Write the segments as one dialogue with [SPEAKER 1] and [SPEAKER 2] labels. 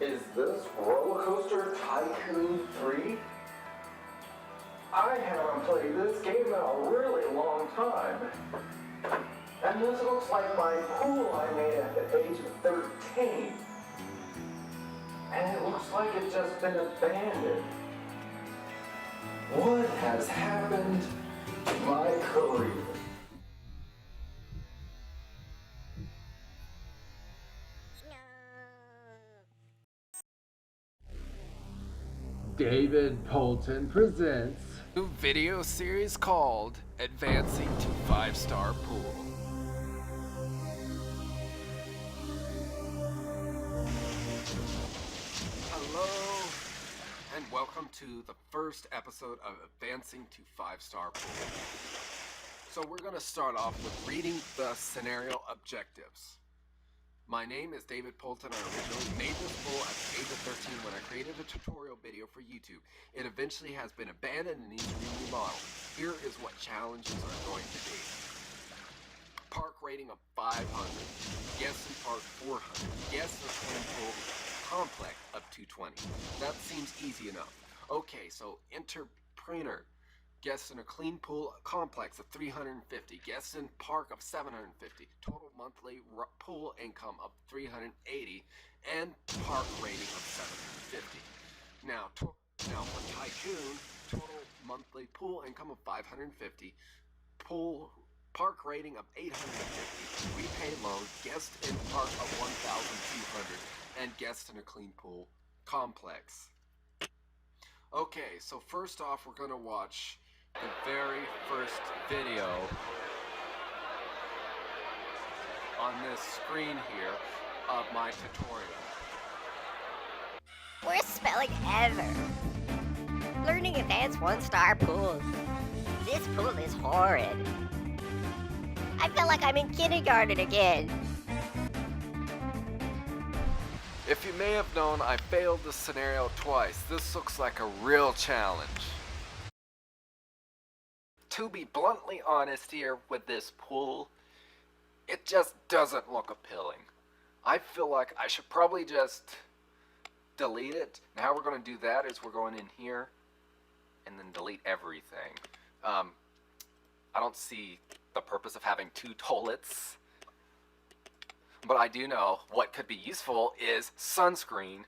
[SPEAKER 1] Is this Roller Coaster Tycoon 3? I haven't played this game in a really long time. And this looks like my pool I made at the age of 13. And it looks like it's just been abandoned. What has happened to my career?
[SPEAKER 2] David Poulton presents
[SPEAKER 3] New video series called Advancing to 5-Star Pool. Hello and welcome to the first episode of Advancing to 5-Star Pool. So we're going to start off with reading the scenario objectives. My name is David Poulton. I originally made this pool at the age of 13 when I created a tutorial video for YouTube. It eventually has been abandoned and needs to be remodeled. Here is what challenges are going to be. Park rating of 500. Guests in park 400. Guests in swimming pool complex of 220. That seems easy enough. Okay, so entrepreneur. Guests in a clean pool complex of 350. Guests in park of 750. Total monthly pool income of 380, and park rating of 750. Now for Tycoon, total monthly pool income of 550. Park rating of 850. Repaid loan. Guest in park of 1,200, and guest in a clean pool complex. Okay, so first off, we're gonna watch the very first video on this screen here of my tutorial.
[SPEAKER 4] Worst spelling ever. Learning advanced 1-star pools. This pool is horrid. I feel like I'm in kindergarten again.
[SPEAKER 3] If you may have known, I failed this scenario twice. This looks like a real challenge. To be bluntly honest here with this pool, it just doesn't look appealing. I feel like I should probably just delete it. And how we're going to do that is we're going in here and then delete everything. I don't see the purpose of having two toilets. But I do know what could be useful is sunscreen.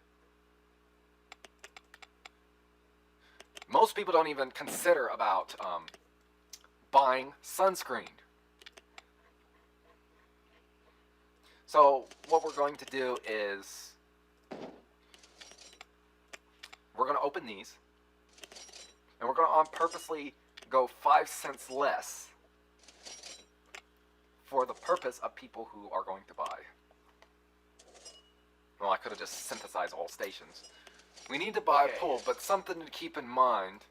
[SPEAKER 3] Most people don't even consider about buying sunscreen. So what we're going to do is we're going to open these and we're going to on purposely go 5 cents less for the purpose of people who are going to buy. Well, I could have just synthesized all stations. We need to buy a pool, but something to keep in mind.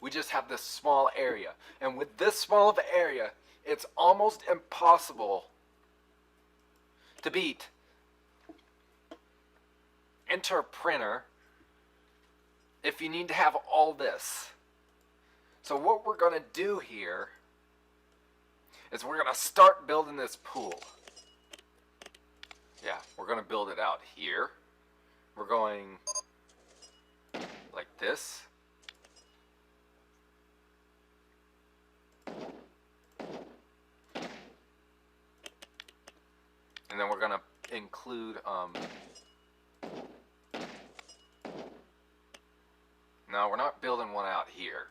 [SPEAKER 3] We just have this small area. And with this small of an area, it's almost impossible to beat Entrepreneur if you need to have all this. So what we're going to do here is we're going to start building this pool. Yeah, we're going to build it out here. We're going like this. And then we're going to include, no, we're not building one out here.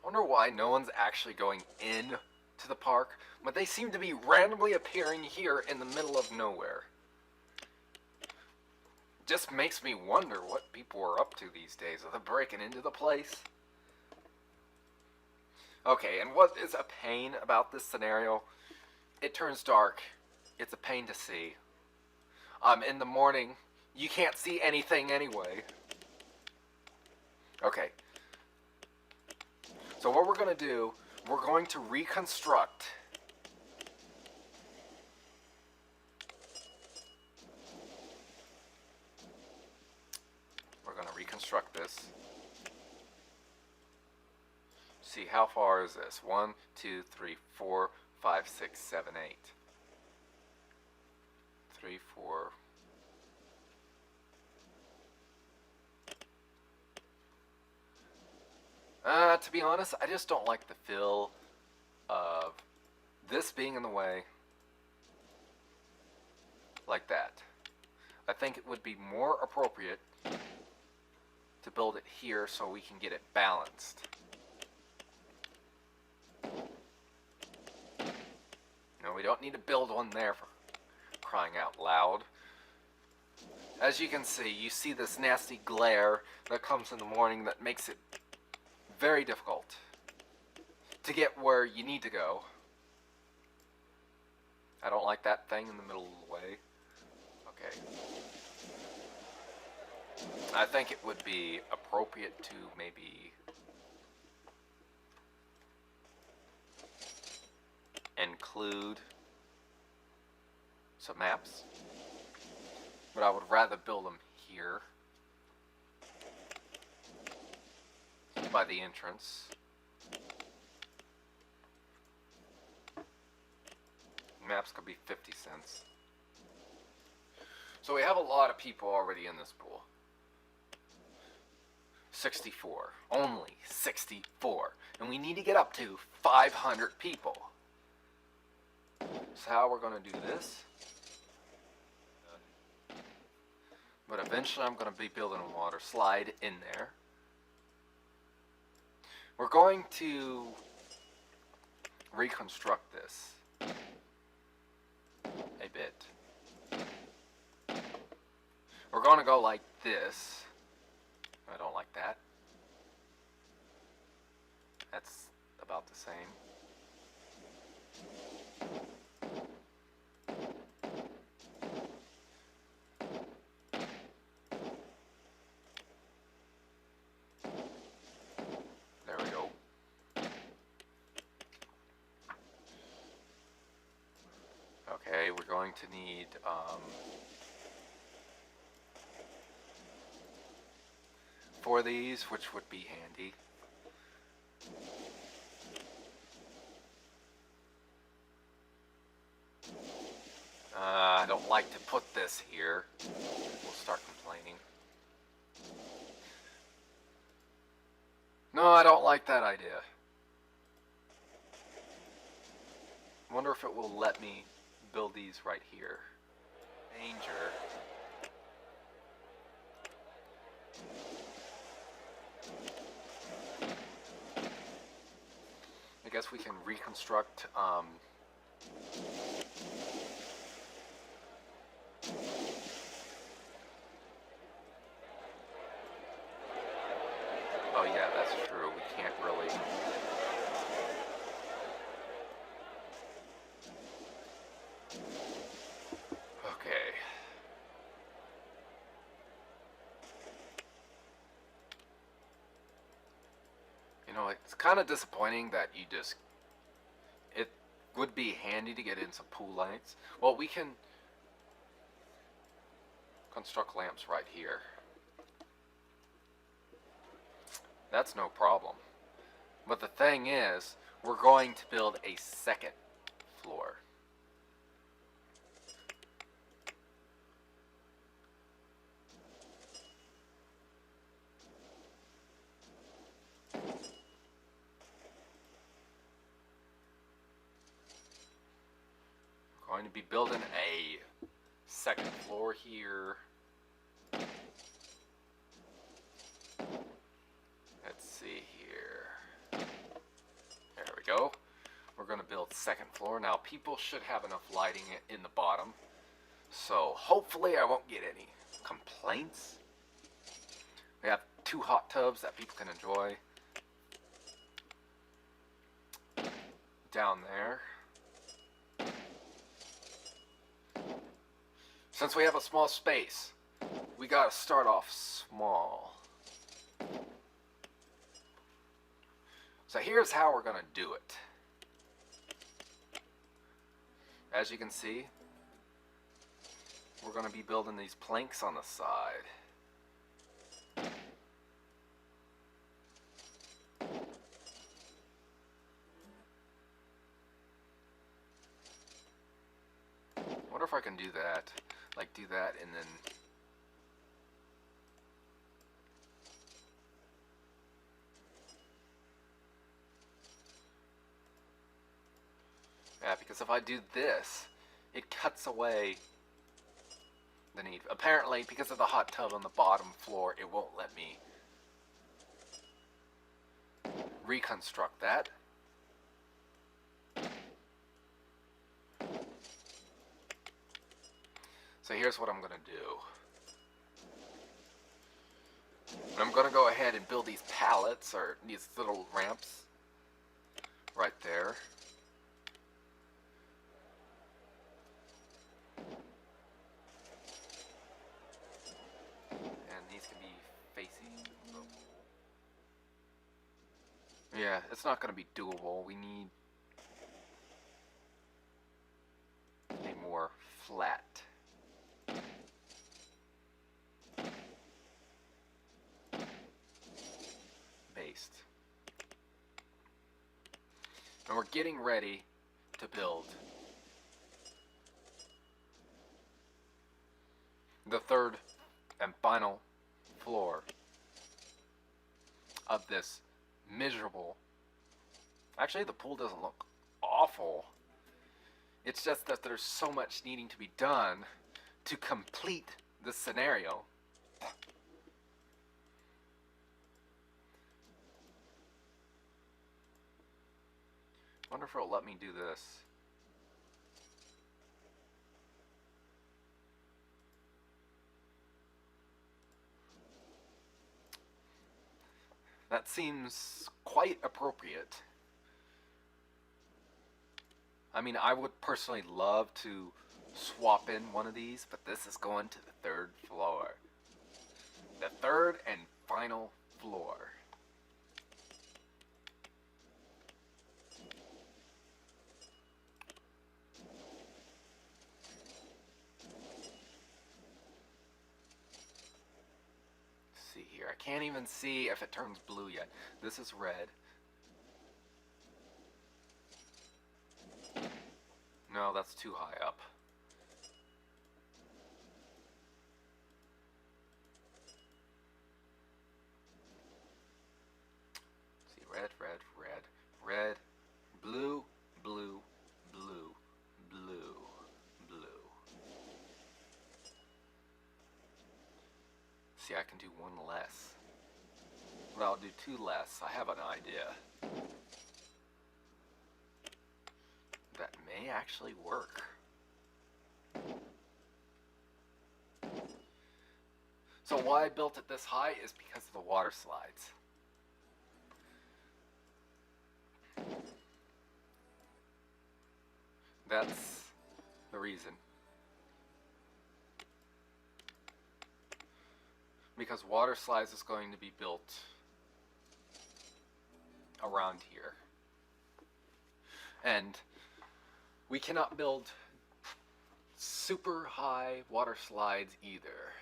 [SPEAKER 3] I wonder why no one's actually going in to the park, but they seem to be randomly appearing here in the middle of nowhere. Just makes me wonder what people are up to these days. Are they breaking into the place? Okay, and what is a pain about this scenario? It turns dark. It's a pain to see. In the morning, you can't see anything anyway. Okay. So what we're going to do, we're going to reconstruct this. See, how far is this? 1, 2, 3, 4, 5, 6, 7, 8. 3, 4. To be honest, I just don't like the feel of this being in the way like that. I think it would be more appropriate to build it here so we can get it balanced. No, we don't need to build one there for crying out loud. As you can see, you see this nasty glare that comes in the morning that makes it very difficult to get where you need to go. I don't like that thing in the middle of the way. Okay. I think it would be appropriate to maybe include some maps, but I would rather build them here by the entrance. Maps could be 50 cents. So we have a lot of people already in this pool. 64. Only 64. And we need to get up to 500 people. So how we're going to do this? But eventually I'm going to be building a water slide in there. We're going to reconstruct this a bit. We're going to go like this. I don't like that. That's about the same. There we go. Okay, we're going to need 4 of these, which would be handy. I don't like to put this here. We'll start complaining. No, I don't like that idea. Wonder if it will let me build these right here. Danger. I guess we can reconstruct oh yeah, that's true. We can't really. Okay. You know, it's kind of disappointing that you just... It would be handy to get in some pool lights. Well, we can construct lamps right here. That's no problem. But the thing is, we're going to build a second floor. We're going to be building a second floor here. Let's see here. There we go. We're going to build second floor. Now people should have enough lighting in the bottom. So hopefully I won't get any complaints. We have 2 hot tubs that people can enjoy. Down there. Since we have a small space, we gotta start off small. So here's how we're gonna do it. As you can see, we're gonna be building these planks on the side. What if I I can do that. Like, do that and then... Yeah, because if I do this, it cuts away the need. Apparently, because of the hot tub on the bottom floor, it won't let me reconstruct that. So here's what I'm going to do. I'm going to go ahead and build these pallets, or these little ramps, right there. And these can be facing the wall. Yeah, it's not going to be doable. We need a more flat based. And we're getting ready to build the third and final floor of this miserable... Actually, the pool doesn't look awful. It's just that there's so much needing to be done to complete this scenario. Wonder if it'll let me do this. That seems quite appropriate. I mean, I would personally love to swap in one of these, but this is going to the third floor. The third and final floor. Let's see here. I can't even see if it turns blue yet. This is red. No, that's too high up. Let's see, red, red, red, red, blue, blue, blue, blue, blue. See, I can do one less. But I'll do two less. I have an idea. That may actually work. So why I built it this high is because of the water slides. That's the reason. Because water slides is going to be built around here. And we cannot build super high water slides either.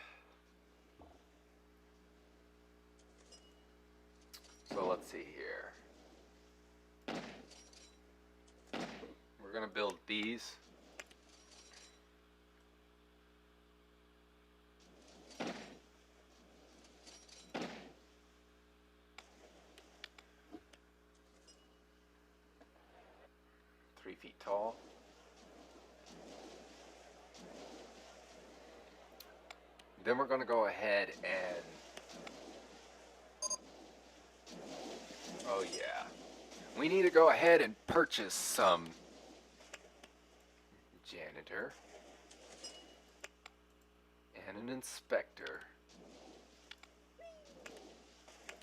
[SPEAKER 3] So let's see here. We're going to build these. Feet tall. Then we're going to go ahead and, oh yeah, we need to go ahead and purchase some janitor and an inspector.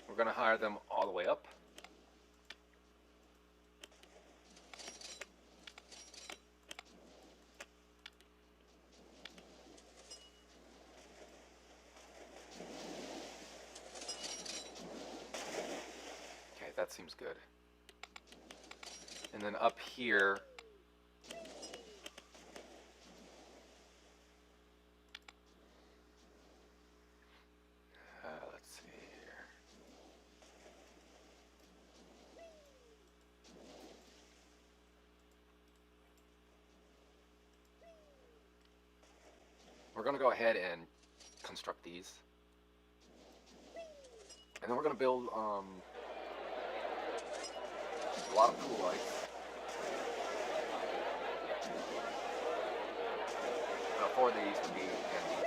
[SPEAKER 3] We're going to hire them all the way up. That seems good. And then up here, let's see here. We're going to go ahead and construct these. And then we're going to build a lot of pool lights. Now 4 of these would be handy.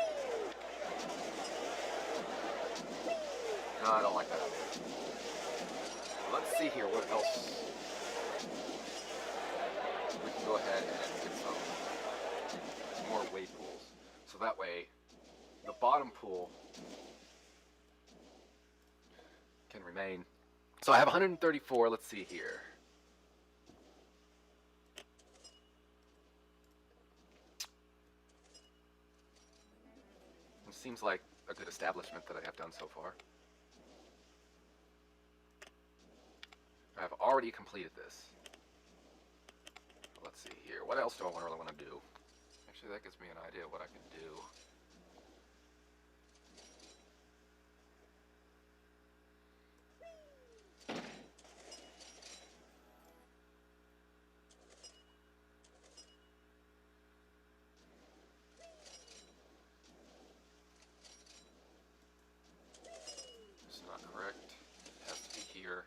[SPEAKER 3] No, I don't like that idea. Let's see here what else. We can go ahead and get some more wave pools. So that way, the bottom pool can remain. So I have 134, let's see here. It seems like a good establishment that I have done so far. I've already completed this. Let's see here. What else do I really want to do? Actually, that gives me an idea of what I can do. It's not correct. It has to be here,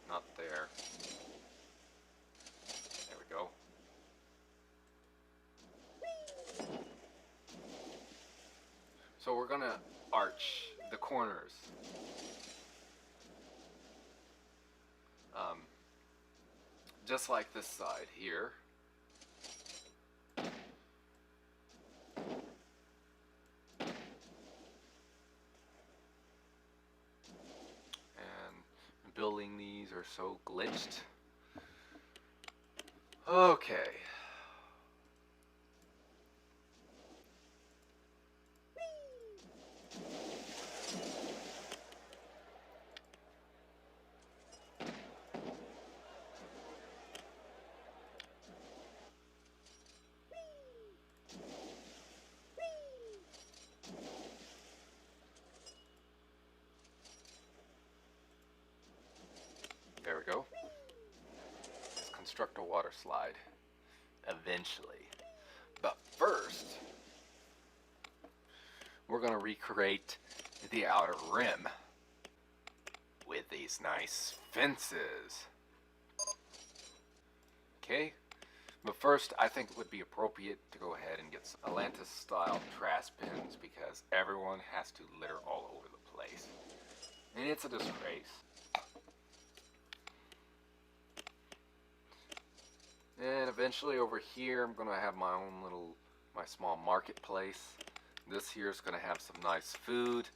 [SPEAKER 3] not there. There we go. So we're gonna arch the corners. Just like this side here. And building these are so glitched. Okay. There we go. Let's construct a water slide. Eventually. But first, we're going to recreate the outer rim with these nice fences. Okay? But first, I think it would be appropriate to go ahead and get some Atlantis-style trash bins because everyone has to litter all over the place. And it's a disgrace. And eventually over here, I'm going to have my own my small marketplace. This here is going to have some nice food.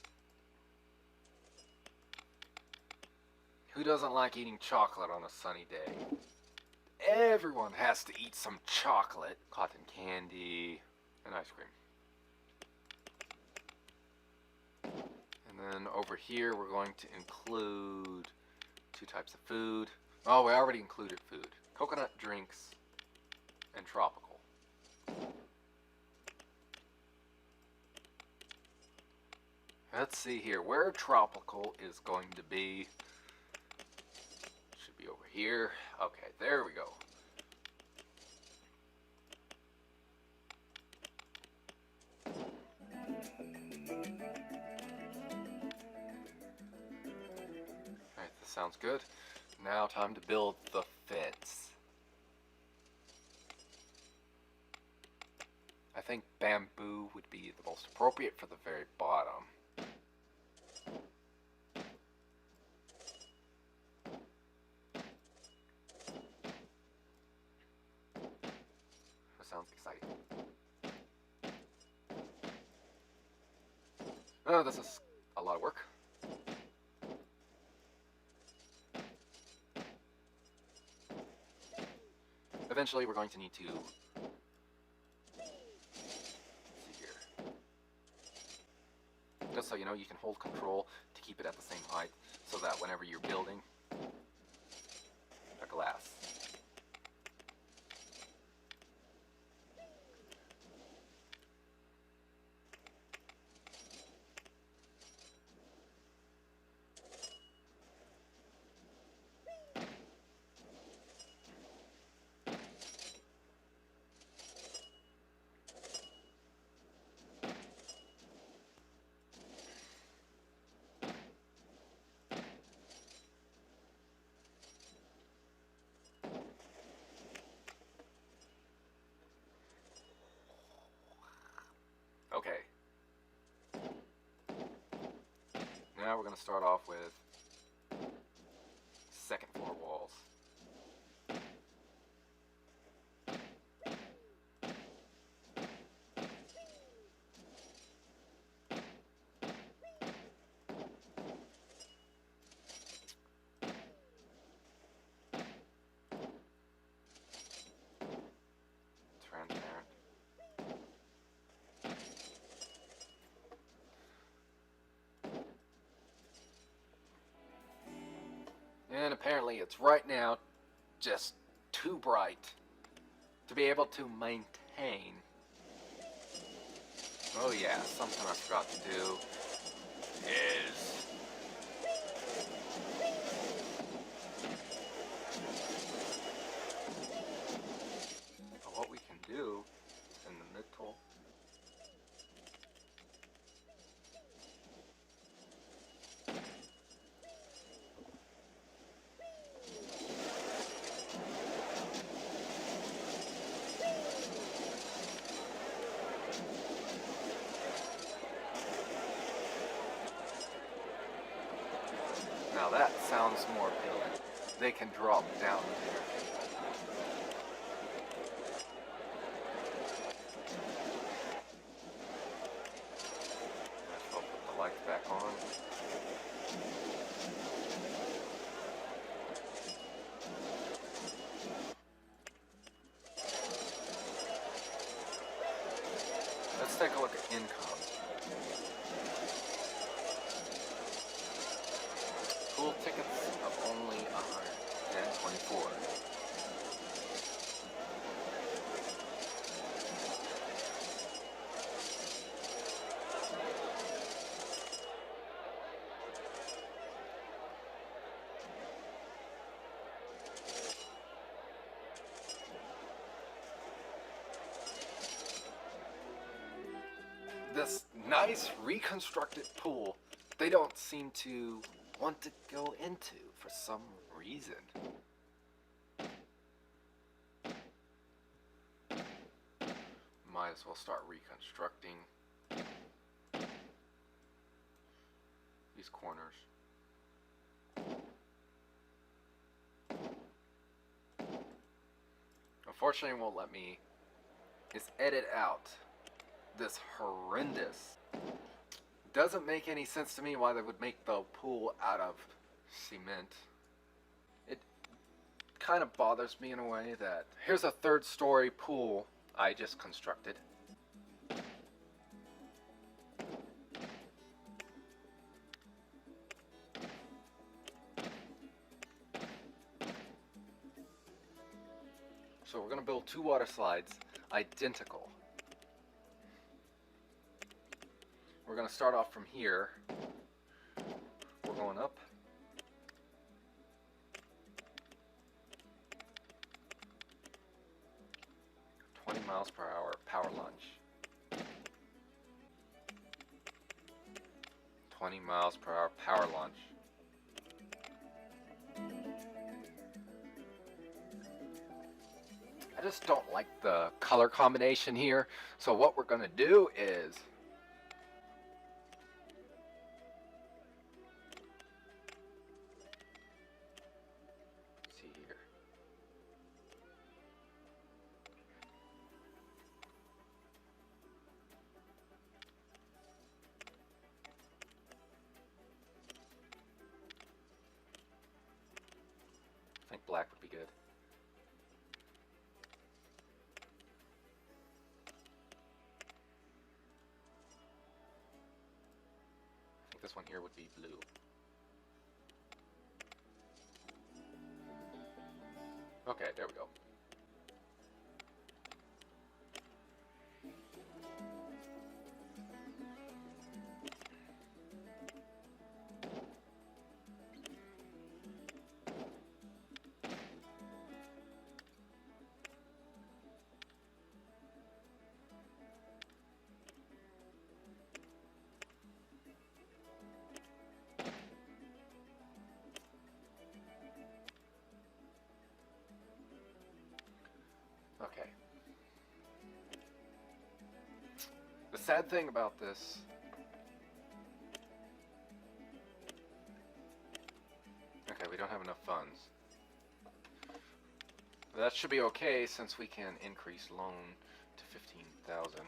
[SPEAKER 3] Who doesn't like eating chocolate on a sunny day? Everyone has to eat some chocolate. Cotton candy and ice cream. And then over here, we're going to include 2 types of food. Oh, we already included food. Coconut drinks and tropical. Let's see here where tropical is going to be. Should be over here. Okay, there we go. Alright, this sounds good. Now time to build the fence. I think bamboo would be the most appropriate for the very bottom. That sounds exciting. Oh, this is a lot of work. Eventually, we're going to need to see here. Just so you know, you can hold control to keep it at the same height, so that whenever you're building a glass, now we're going to start off with second floor walls. Transparent. And apparently it's right now just too bright to be able to maintain. Oh yeah, something I forgot to do is what we can do in the middle. Now that sounds more appealing. They can drop down here. I'll put the lights back on. Let's take a look at income. Pool tickets of only 124. This nice reconstructed pool, they don't seem to want to go into for some reason. Might as well start reconstructing these corners. Unfortunately, it won't let me just edit out this horrendous. Doesn't make any sense to me why they would make the pool out of cement. It kind of bothers me in a way that here's a third-story pool I just constructed. So we're going to build two water slides identical. We're going to start off from here. We're going up. Miles per hour power lunge. 20 miles per hour power lunge. I just don't like the color combination here. So what we're going to do is see here. I think black would be good. I think this one here would be blue. Okay, there we go. Okay. The sad thing about this enough funds. That should be okay since we can increase loan to 15,000.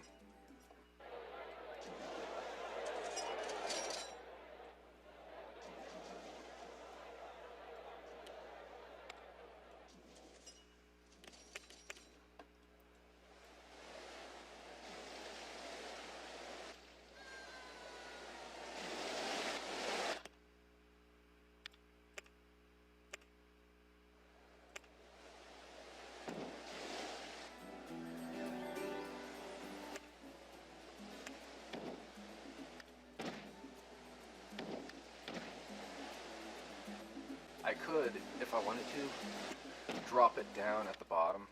[SPEAKER 3] I could, if I wanted to, drop it down at the bottom.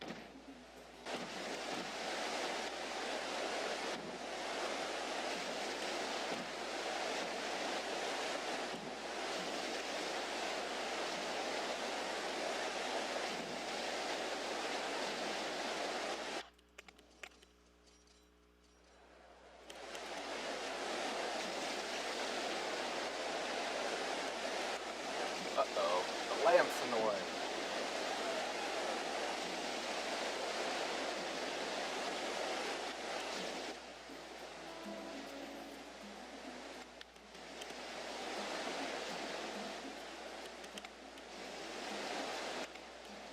[SPEAKER 3] Uh-oh, the lamp's in the way.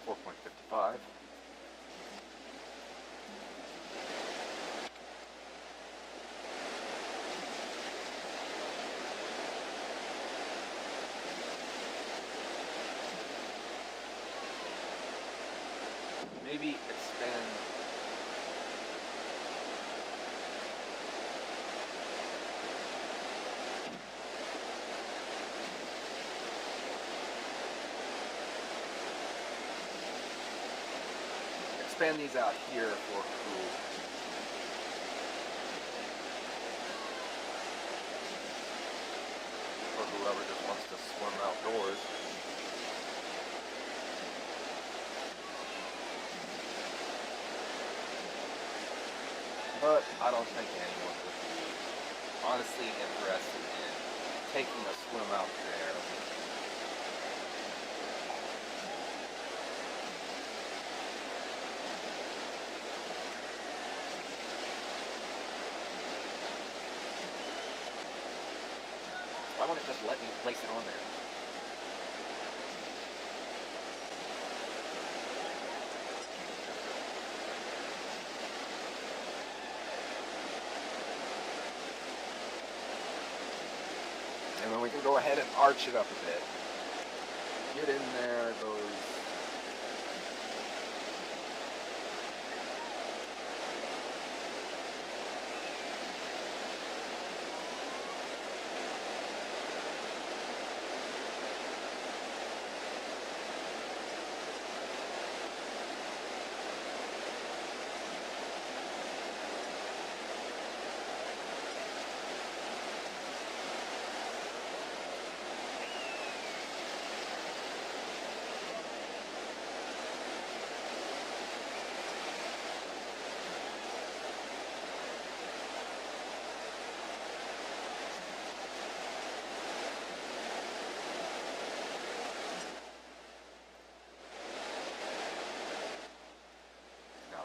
[SPEAKER 3] $4.55. Maybe expand. Expand these out here for cool. For whoever just wants to swim outdoors. But I don't think anyone would be honestly interested in taking a swim out there. Why won't it just let me place it on there? And then we can go ahead and arch it up a bit. Get in there, those.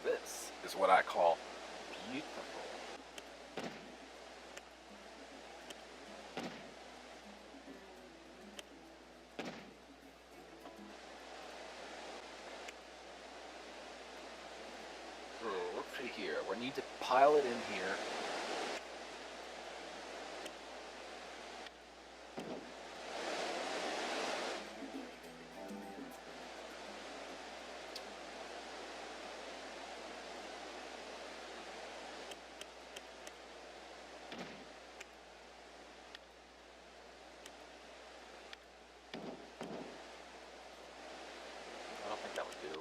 [SPEAKER 3] This is what I call beautiful. So let's see here. We need to pile it in here. I don't think that would do.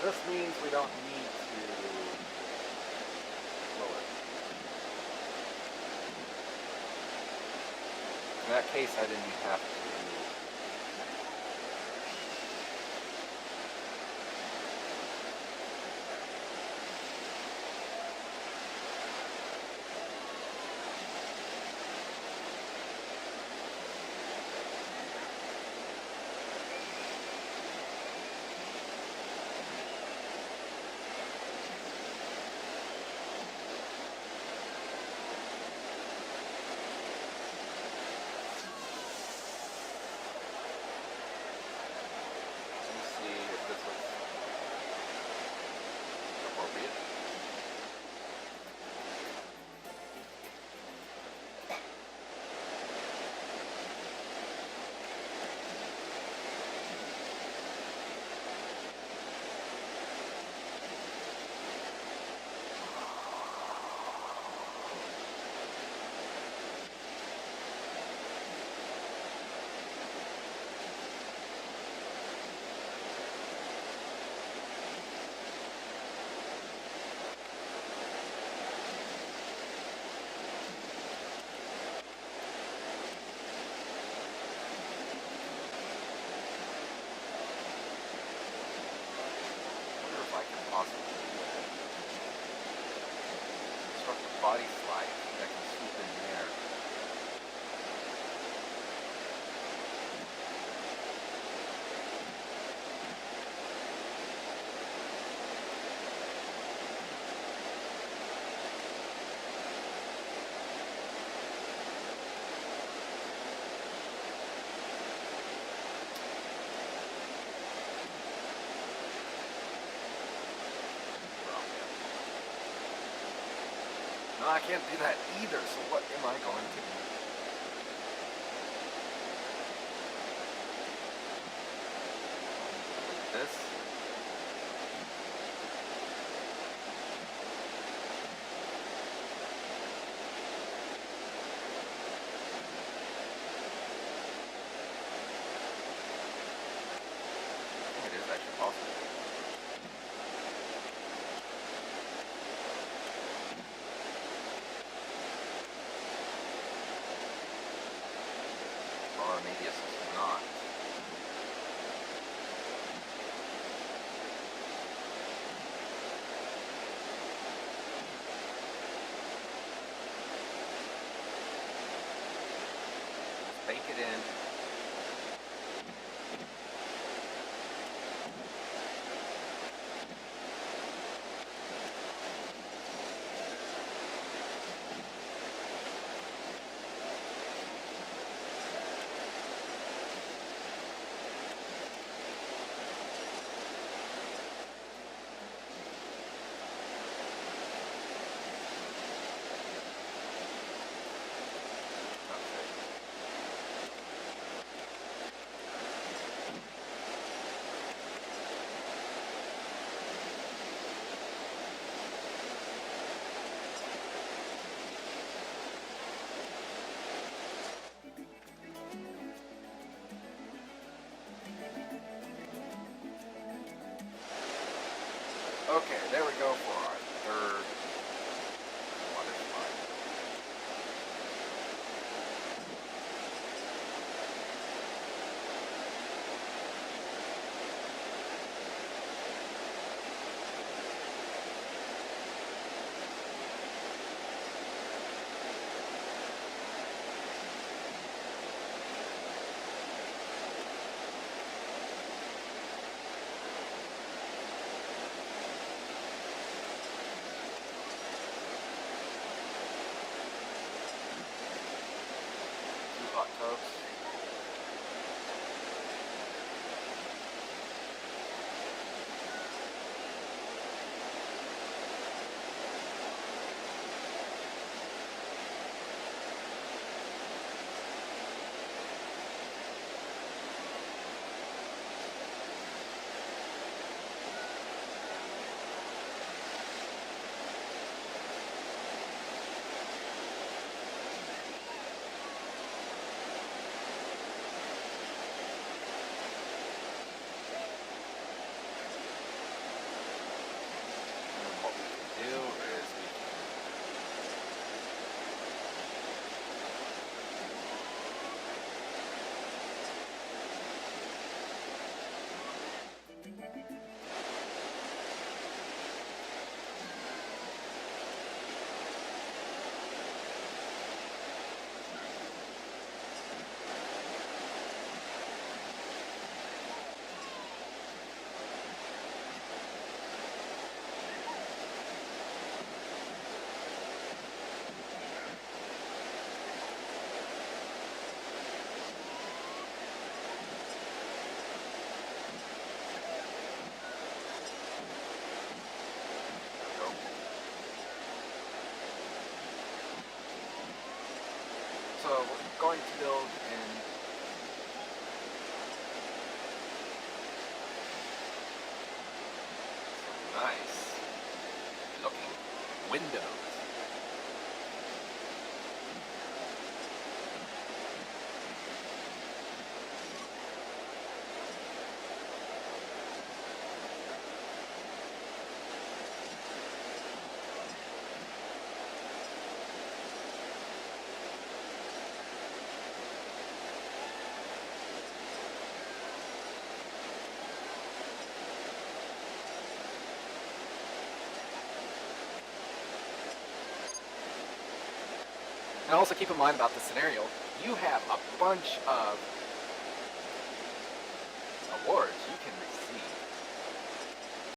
[SPEAKER 3] this means we don't need to lower it. In that case, I didn't have to. Body slide that can swoop in there. No, I can't do that either, so what am I going to do? This? I think it is actually possible. Or maybe it's not. Bake it in. Okay, there we go for our third water slide. Hot tubs. we're going to build in some nice looking windows. And also keep in mind about the scenario, you have a bunch of awards you can receive.